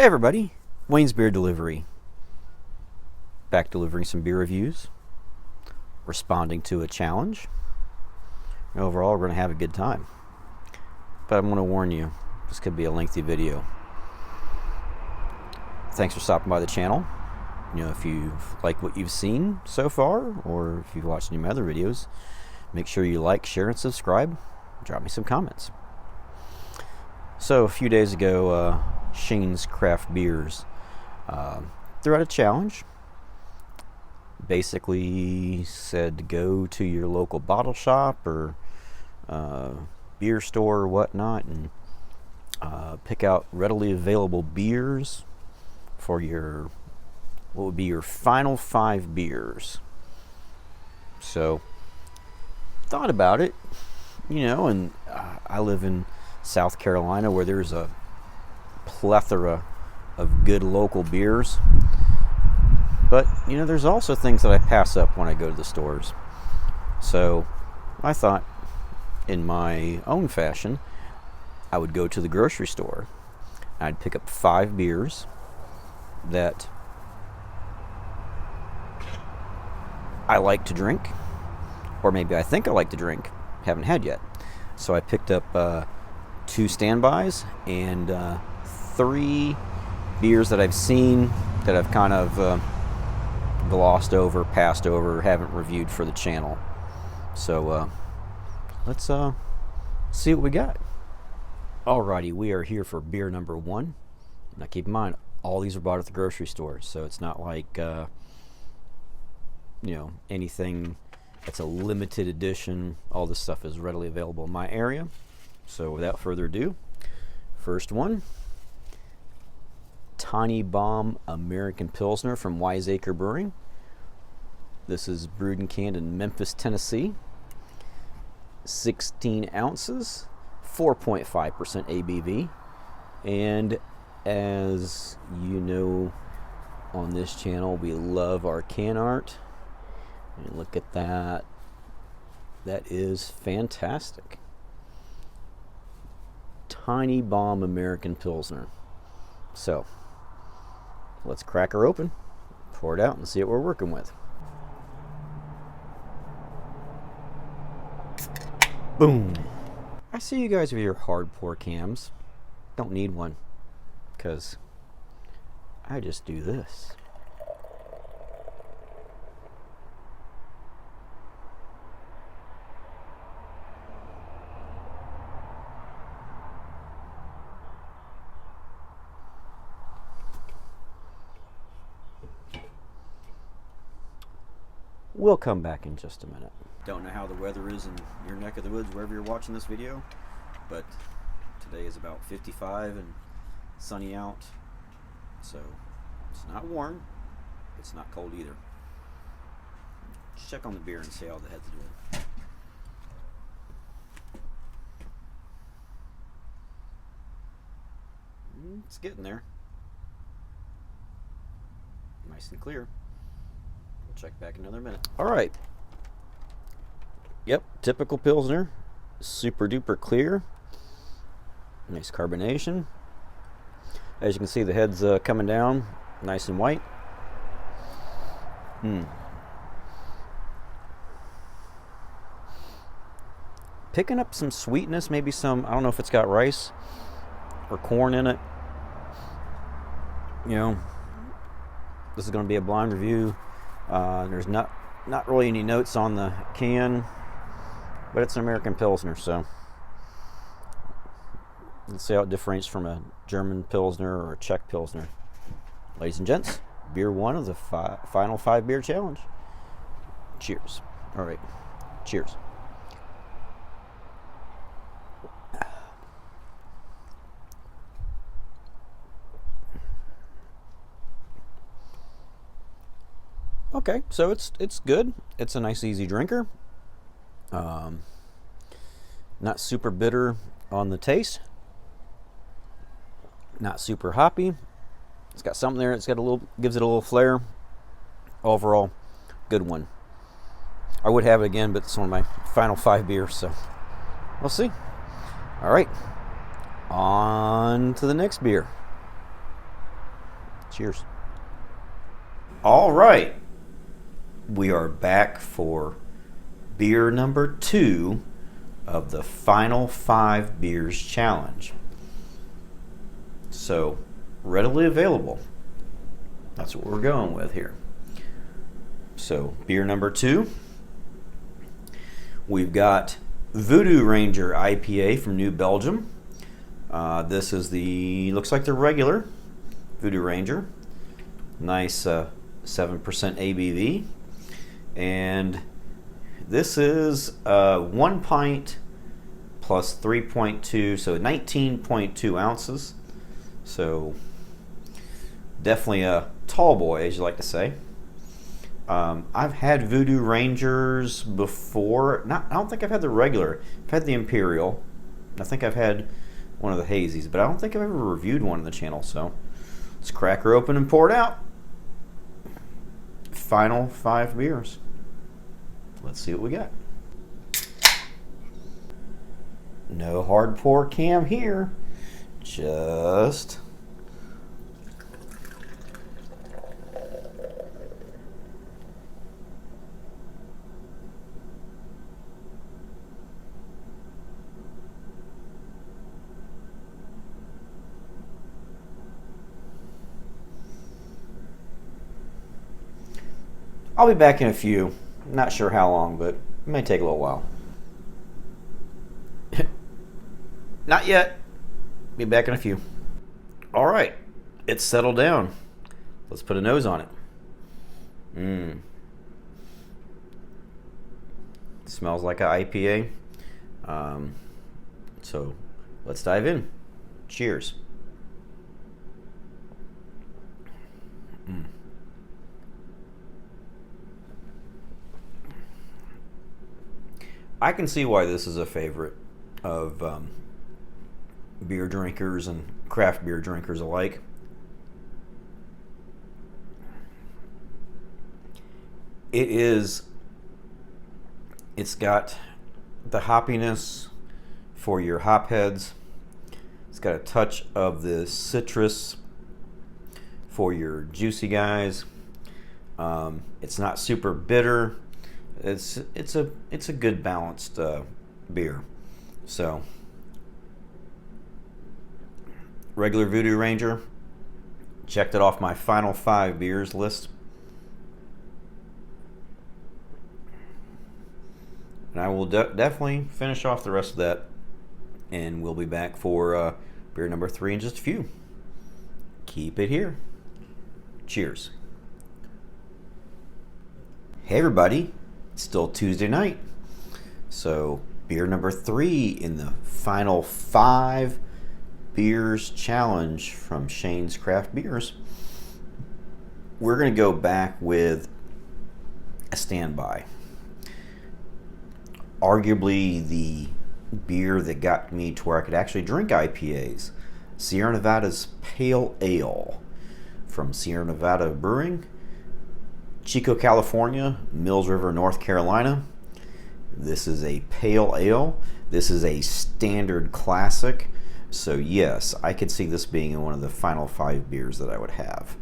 everybody, Wayne's Beer Delivery. Back delivering some beer reviews, responding to a challenge. Overall, we're going to have a good time. But I'm going to warn you, this could be a lengthy video. Thanks for stopping by the channel. If you like what you've seen so far, or if you've watched any of my other videos, make sure you like, share, and subscribe. Drop me some comments. So a few days ago, Shane's Craft Beers threw out a challenge. Basically said to go to your local bottle shop or beer store or whatnot and pick out readily available beers for your, what would be your final 5 beers. So thought about it, and I live in South Carolina, where there's a plethora of good local beers. But, there's also things that I pass up when I go to the stores. So I thought, in my own fashion, I would go to the grocery store. I'd pick up 5 beers that I like to drink, or maybe I think I like to drink, haven't had yet. So I picked up 2 standbys and 3 beers that I've seen that I've kind of glossed over, passed over, haven't reviewed for the channel. So let's see what we got. Alrighty, we are here for beer number 1. Now keep in mind, all these are bought at the grocery store, so it's not like anything that's a limited edition. All this stuff is readily available in my area. So without further ado, first one, Tiny Bomb American Pilsner from Wiseacre Brewing. This is brewed and canned in Memphis, Tennessee. 16 ounces, 4.5% ABV. And as you know, on this channel, we love our can art. And look at that. That is fantastic. Tiny Bomb American Pilsner. So let's crack her open, pour it out, and see what we're working with. Boom. I see you guys with your hard pour cams. Don't need one, because I just do this. We'll come back in just a minute. Don't know how the weather is in your neck of the woods, wherever you're watching this video, but today is about 55 and sunny out, so it's not warm, it's not cold either. Just check on the beer and see how the head's doing. It's getting there. Nice and clear. Check back in another minute. All right. Yep, typical Pilsner. Super duper clear. Nice carbonation. As you can see, the head's coming down nice and white. Picking up some sweetness, maybe some, I don't know if it's got rice or corn in it. This is going to be a blind review. There's not really any notes on the can, but it's an American Pilsner, so let's see how it differentiates from a German Pilsner or a Czech Pilsner. Ladies and gents, beer 1 of the final 5 beer challenge. Cheers. All right, cheers. Okay, so it's good. It's a nice, easy drinker. Not super bitter on the taste. Not super hoppy. It's got something there. It's got gives it a little flair. Overall, good one. I would have it again, but it's one of my final 5 beers, so we'll see. All right, on to the next beer. Cheers. All right. We are back for beer number 2 of the final 5 beers challenge. So, readily available. That's what we're going with here. So, beer number 2, we've got Voodoo Ranger IPA from New Belgium. This is looks like the regular Voodoo Ranger. Nice 7% ABV. And this is 1 pint plus 3.2, so 19.2 ounces. So definitely a tall boy, as you like to say. I've had Voodoo Rangers before. I don't think I've had the regular. I've had the Imperial. I think I've had one of the hazies, but I don't think I've ever reviewed one on the channel. So let's crack her open and pour it out. Final 5 beers. Let's see what we got. No hard pour cam here. Just I'll be back in a few. Not sure how long, but it may take a little while. Not yet. Be back in a few. All right. It's settled down. Let's put a nose on it. Smells like an IPA. So let's dive in. Cheers. I can see why this is a favorite of beer drinkers and craft beer drinkers alike. It's got the hoppiness for your hop heads. It's got a touch of the citrus for your juicy guys. It's not super bitter. It's a good balanced beer. So, regular Voodoo Ranger, checked it off my final 5 beers list, and I will definitely finish off the rest of that, and we'll be back for beer number 3 in just a few. Keep it here. Cheers. Hey everybody. Still Tuesday night, so beer number 3 in the final 5 beers challenge from Shane's Craft Beers. We're going to go back with a standby. Arguably the beer that got me to where I could actually drink IPAs. Sierra Nevada's Pale Ale from Sierra Nevada Brewing. Chico, California, Mills River, North Carolina. This is a pale ale. This is a standard classic. So yes, I could see this being in one of the final 5 beers that I would have.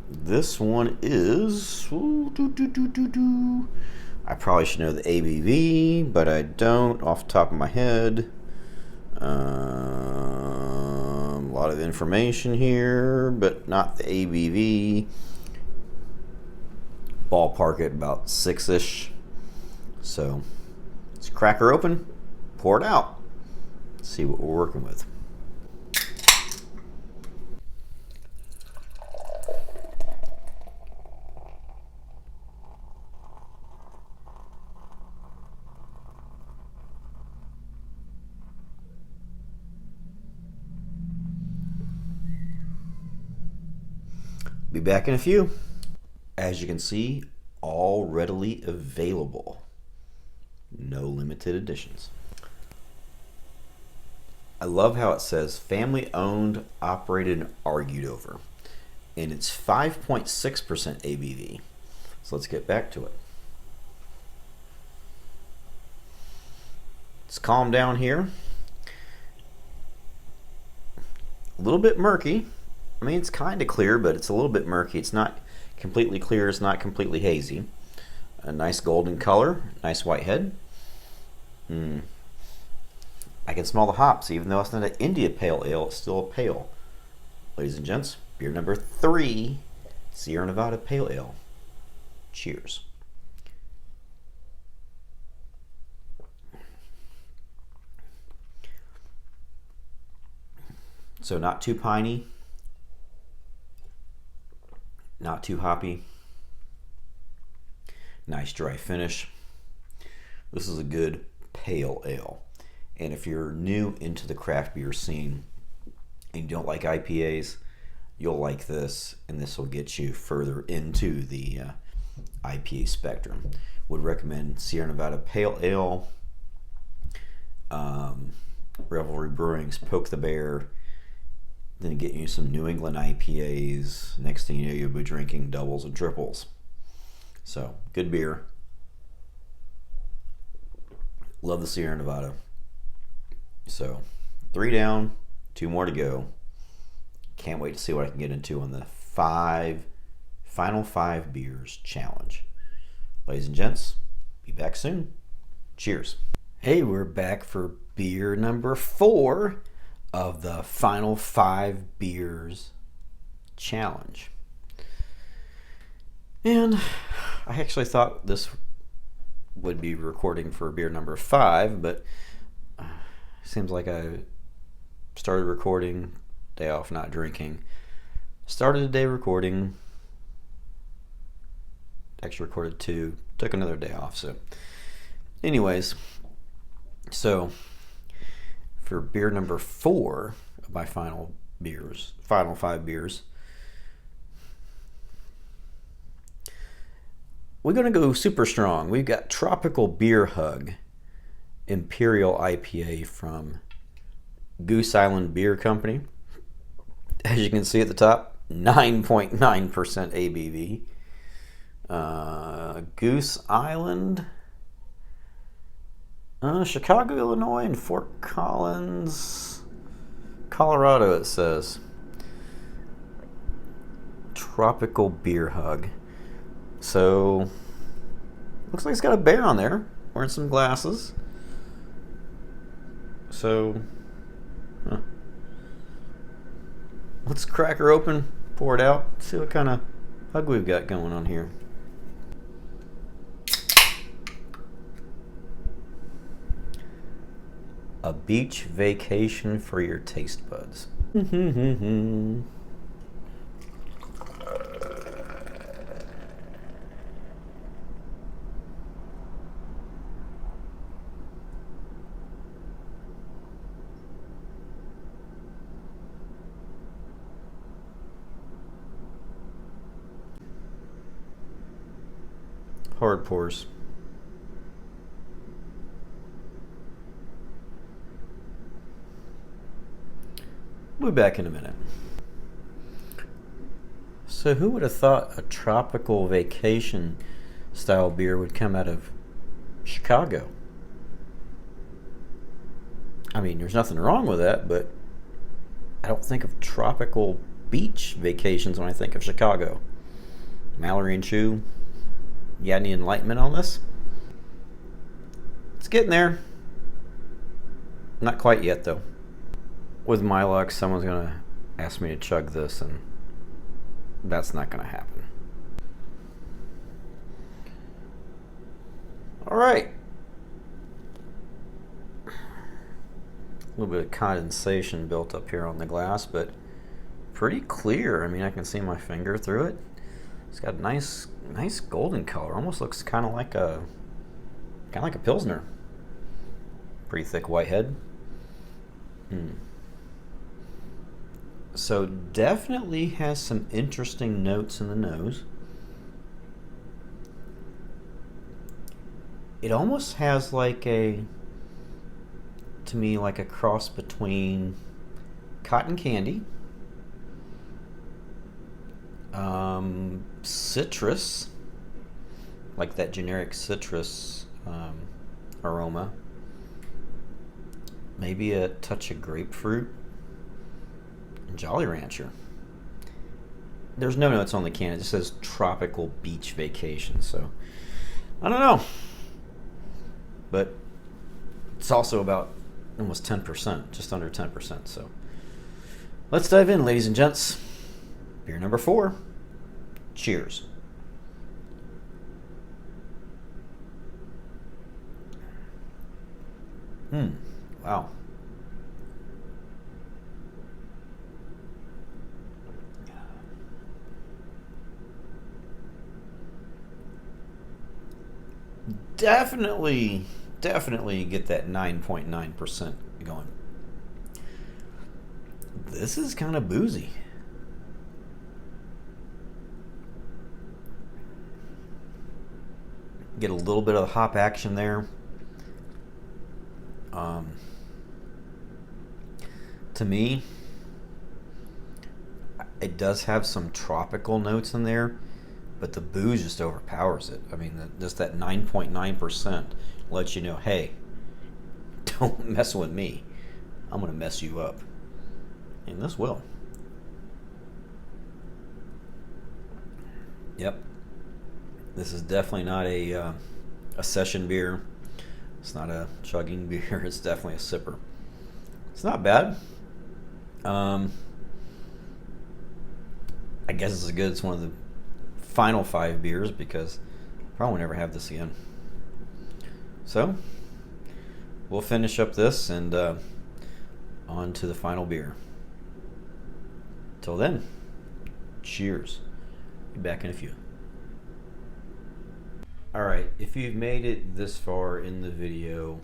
This one is... I probably should know the ABV, but I don't off the top of my head. A lot of information here, but not the ABV. Ballpark at about 6-ish. So let's crack her open, pour it out, see what we're working with. Be back in a few. As you can see, all readily available. No limited editions. I love how it says family owned, operated, and argued over. And it's 5.6% ABV. So let's get back to it. Let's calm down here. A little bit murky. I mean, it's kind of clear, but it's a little bit murky. It's not completely clear. It's not completely hazy. A nice golden color, nice white head. I can smell the hops, even though it's not an India Pale Ale. It's still a pale. Ladies and gents, beer number 3, Sierra Nevada Pale Ale. Cheers. So not too piney, not too hoppy. Nice dry finish. This is a good pale ale. And if you're new into the craft beer scene and you don't like IPAs, you'll like this, and this will get you further into the IPA spectrum. Would recommend Sierra Nevada Pale Ale, Revelry Brewing's Poke the Bear, then get you some New England IPAs. Next thing you know, you'll be drinking doubles and triples. So, good beer. Love the Sierra Nevada. So, 3 down, 2 more to go. Can't wait to see what I can get into on the final 5 beers challenge. Ladies and gents, be back soon. Cheers. Hey, we're back for beer number 4 of the final 5 beers challenge. And I actually thought this would be recording for beer number 5, but seems like I started recording, day off not drinking. Started the day recording, actually recorded 2, took another day off. So anyways, so for beer number 4 of my final 5 beers, we're going to go super strong. We've got Tropical Beer Hug Imperial IPA from Goose Island Beer Company. As you can see at the top, 9.9% ABV. Goose Island, Chicago, Illinois, and Fort Collins, Colorado, it says. Tropical Beer Hug. So, looks like it's got a bear on there, wearing some glasses. So, let's crack her open, pour it out, see what kind of hug we've got going on here. A beach vacation for your taste buds. Hard pours. We'll be back in a minute. So who would have thought a tropical vacation style beer would come out of Chicago? I mean, there's nothing wrong with that, but I don't think of tropical beach vacations when I think of Chicago. Mallory and Chew, you got any enlightenment on this? It's getting there. Not quite yet, though. With my luck, someone's going to ask me to chug this, and that's not going to happen. All right. A little bit of condensation built up here on the glass, but pretty clear. I mean, I can see my finger through it. It's got a nice golden color. Almost looks kind of like a Pilsner. Pretty thick white head. So definitely has some interesting notes in the nose. It almost has to me, like a cross between cotton candy, citrus, like that generic citrus aroma, maybe a touch of grapefruit, and Jolly Rancher. there's no notes on the can. It just says tropical beach vacation. So I don't know, but it's also about almost 10%, just under 10%. So let's dive in, ladies and gents. Beer number 4. Cheers. Wow. Definitely get that 9.9% going. This is kind of boozy. Get a little bit of hop action there. To me, it does have some tropical notes in there, but the booze just overpowers it. I mean, just that 9.9% lets you know, hey, don't mess with me. I'm going to mess you up. And this will. Yep. This is definitely not a session beer. It's not a chugging beer. It's definitely a sipper. It's not bad. I guess it's as good as one of the final 5 beers because I probably never have this again. So we'll finish up this and on to the final beer. Till then, cheers. Be back in a few. Alright, if you've made it this far in the video,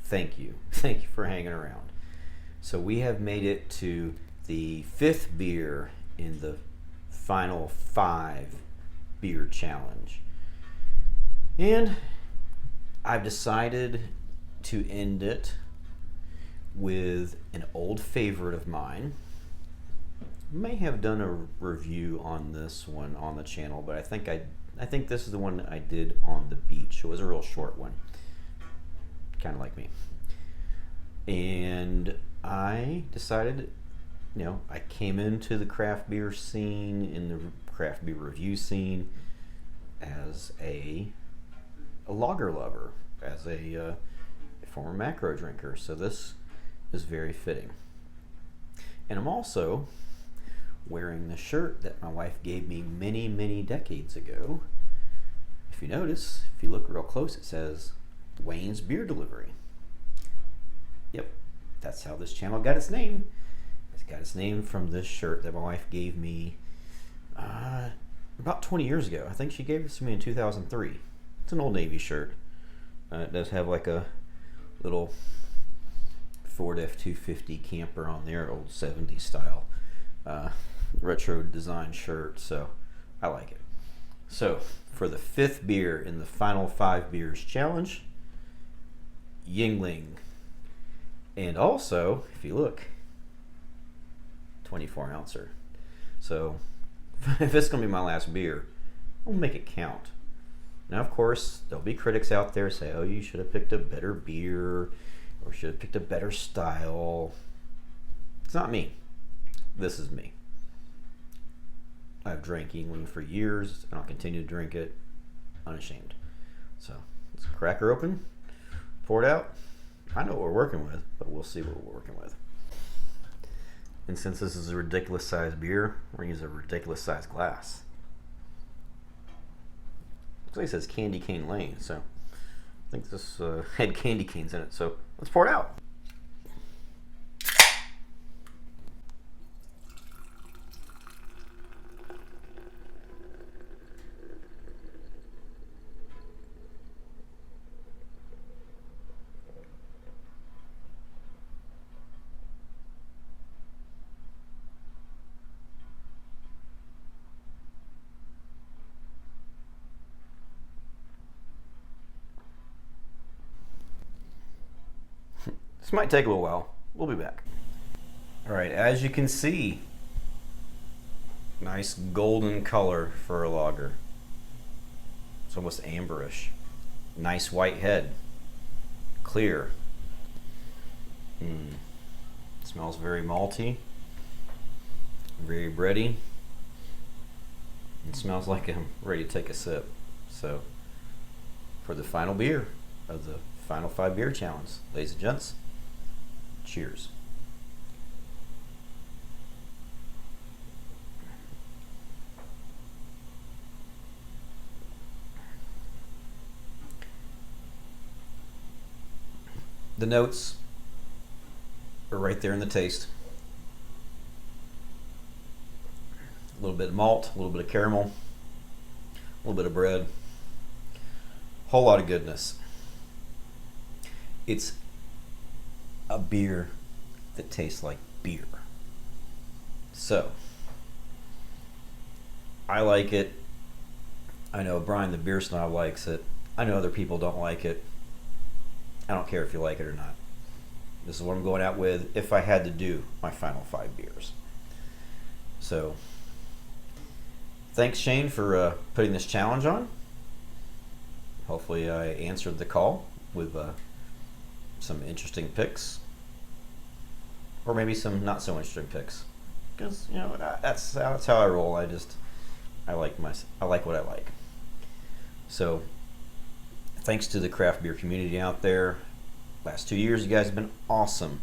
thank you. Thank you for hanging around. So we have made it to the 5th beer in the final 5 beer challenge. And I've decided to end it with an old favorite of mine. May have done a review on this one on the channel, but I think this is the one I did on the beach. It was a real short one, kind of like me. And I decided, I came into the craft beer scene, in the craft beer review scene, as a lager lover, as a former macro drinker. So this is very fitting. And I'm also wearing the shirt that my wife gave me many, many decades ago. If you notice, if you look real close, it says Wayne's Beer Delivery. Yep, that's how this channel got its name. It's got its name from this shirt that my wife gave me about 20 years ago. I think she gave this to me in 2003. It's an Old Navy shirt. It does have like a little Ford F-250 camper on there, old 70s style retro design shirt, so I like it. So for the 5th beer in the final 5 beers challenge, Yuengling. And also, if you look, 24 ouncer. So if this is going to be my last beer, I'll make it count. Now, of course, there'll be critics out there say, oh, you should have picked a better beer or should have picked a better style. It's not me. This is me. I've drank Yuengling for years, and I'll continue to drink it unashamed. So let's crack her open, pour it out. I know what we're working with, but we'll see what we're working with. And since this is a ridiculous sized beer, we're going to use a ridiculous sized glass. Looks like it says Candy Cane Lane, so I think this had candy canes in it. So let's pour it out. This might take a little while. We'll be back. All right, as you can see, nice golden color for a lager. It's almost amberish. Nice white head. Clear. Smells very malty. Very bready. It smells like I'm ready to take a sip. So, for the final beer of the final 5 beer challenge, ladies and gents, cheers. The notes are right there in the taste. A little bit of malt, a little bit of caramel, a little bit of bread, whole lot of goodness. It's a beer that tastes like beer. So, I like it. I know Brian the beer snob likes it. I know other people don't like it. I don't care if you like it or not. This is what I'm going out with if I had to do my final 5 beers. So, thanks Shane for putting this challenge on. Hopefully I answered the call with some interesting picks, or maybe some not so interesting picks, because you know that's how I roll. I like what I like. So thanks to the craft beer community out there. Last 2 years you guys have been awesome.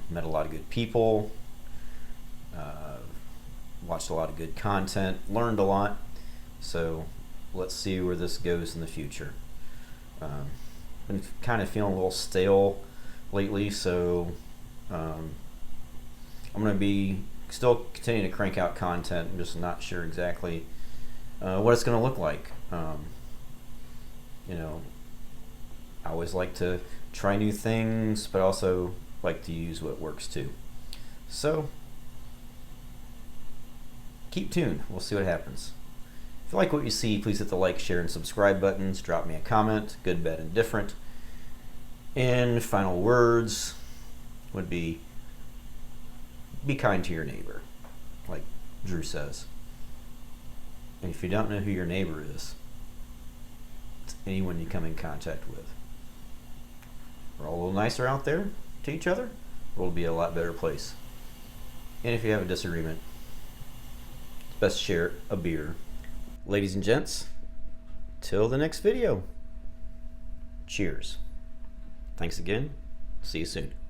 Met a lot of good people, watched a lot of good content, learned a lot. So let's see where this goes in the future. Been kind of feeling a little stale lately, so I'm going to be still continuing to crank out content. I'm just not sure exactly what it's going to look like. You know, I always like to try new things, but also like to use what works too. So keep tuned. We'll see what happens. If you like what you see, please hit the like, share, and subscribe buttons. Drop me a comment, good, bad, and different. And final words would be kind to your neighbor, like Drew says. And if you don't know who your neighbor is, it's anyone you come in contact with. We're all a little nicer out there to each other, the world will be a lot better place. And if you have a disagreement, it's best to share a beer. Ladies and gents, till the next video, cheers. Thanks again. See you soon.